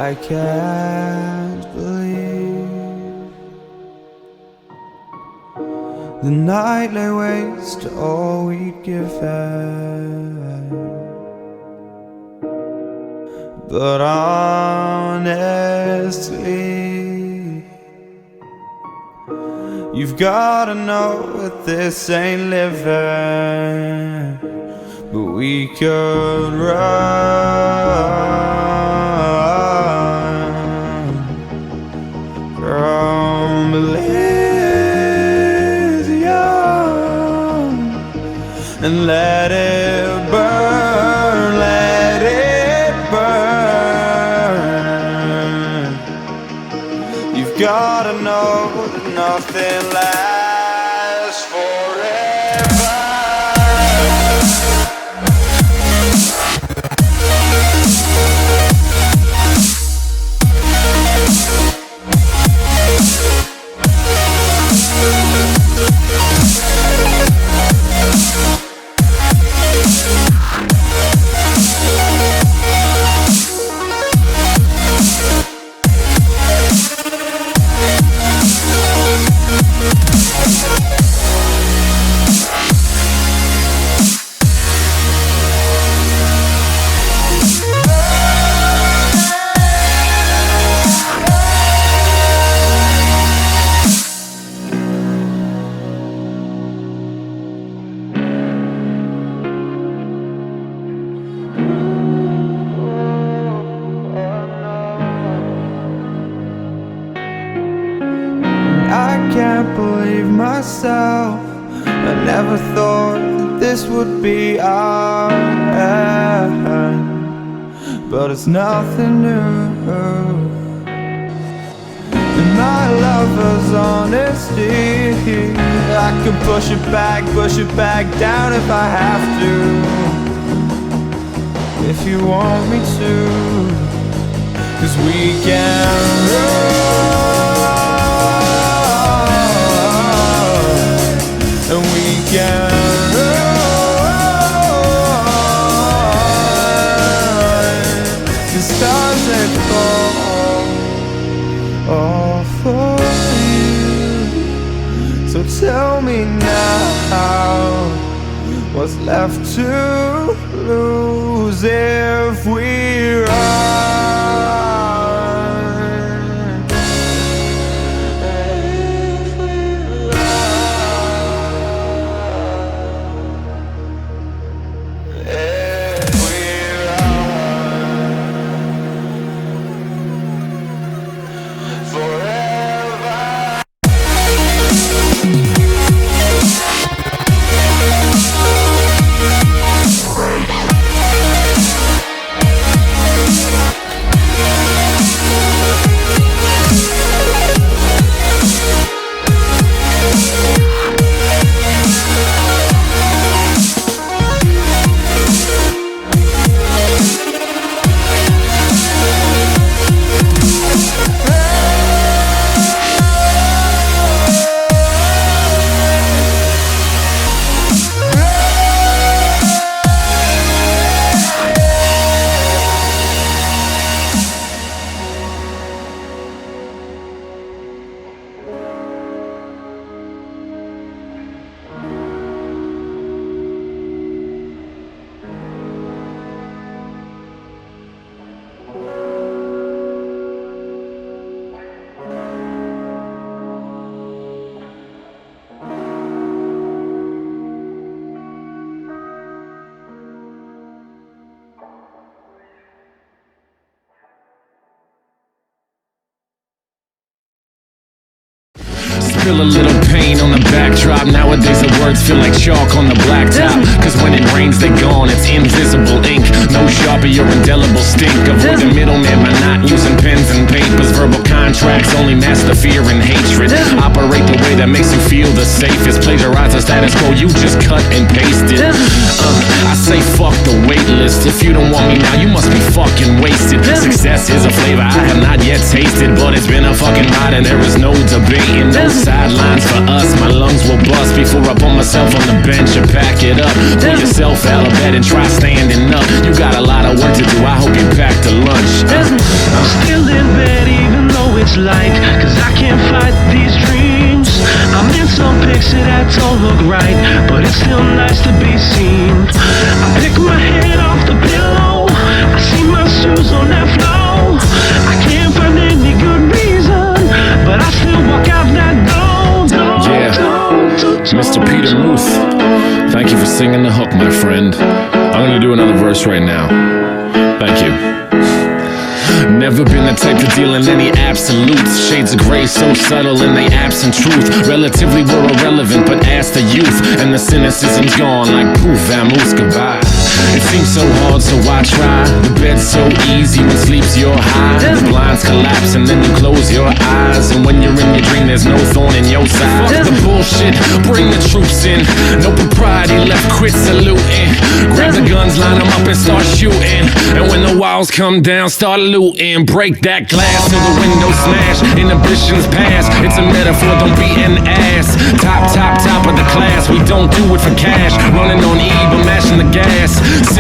I can't believe the night lay waste to all we'd given. But honestly, you've gotta know that this ain't living. But we could run from Elysium and let it burn, let it burn. You've gotta know that nothing lasts forever. I can't believe myself. I never thought that this would be our end, but it's nothing new. And my lover's honesty, I can push it back down if I have to. If you want me to, 'cause we can run. And we can run. The stars that fall all for you. So tell me now, what's left to lose if we run? Feel a little pain on the backdrop. Nowadays the words feel like chalk on the blacktop. Cause when it rains they're gone, it's invisible ink. No Sharpie or indelible stink. Avoid the middleman by not using pens and papers. Verbal contracts only master fear and hatred. Operate the way that makes you feel the safest. Plagiarize the status quo, you just cut and paste it. I say fuck the wait list. If you don't want me now, you must be fucking wasted. Success is a flavor I have not yet tasted, but it's been a fucking ride and there is no debating. No sidelines for us, my lungs will bust before I put myself on the bench and pack it up. Pull yourself out of bed and try standing up. You got a lot of work to do, I hope you pack to lunch. Still in bed even though it's light, cause I can't fight these dreams. I'm in some picture that don't look right, but it's still nice to be seen. I pick my head off the pillow, I see my shoes on that floor. I can't find any good reason, but I still walk out that door. Yeah, Mr. Peter Muth, thank you for singing the hook, my friend. I'm gonna do another verse right now. Thank you. Never been the type to deal in any absolutes. Shades of gray so subtle in they absent truth. Relatively we're irrelevant, but ask the youth, and the cynicism's gone like poof, vamoose, goodbye. It seems so hard, so I try. The bed's so easy when sleep's your high. The blinds collapse and then you close your eyes, and when you're in your dream there's no thorn in your side. Fuck the bullshit, bring the troops in. No propriety left, quit saluting. Grab the guns, line them up and start shooting. And when the walls come down, start looting. Break that glass till the window smash. Inhibitions pass, it's a metaphor, don't be an ass. Top of the class, we don't do it for cash. Running on E, but mashing the gas. 16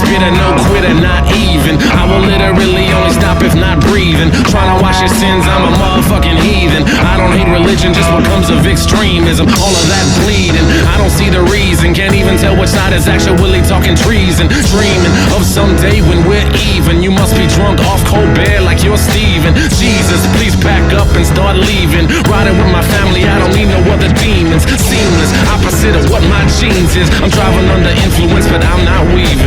spitter, no quitter, not even. I will literally only stop if not breathing. Trying to wash your sins, I'm a motherfucking heathen. I don't hate religion, just what comes of extremism. All of that bleeding, I don't see the reason. Can't even tell which side is actually talking treason. Dreaming of someday when we're even. You must be drunk off cold bear like you're Steven. Jesus, please pack up and start leaving. Riding with my family, I don't need no other demons. Seamless, opposite of what my genes is. I'm driving under influence, but I'm not weaving.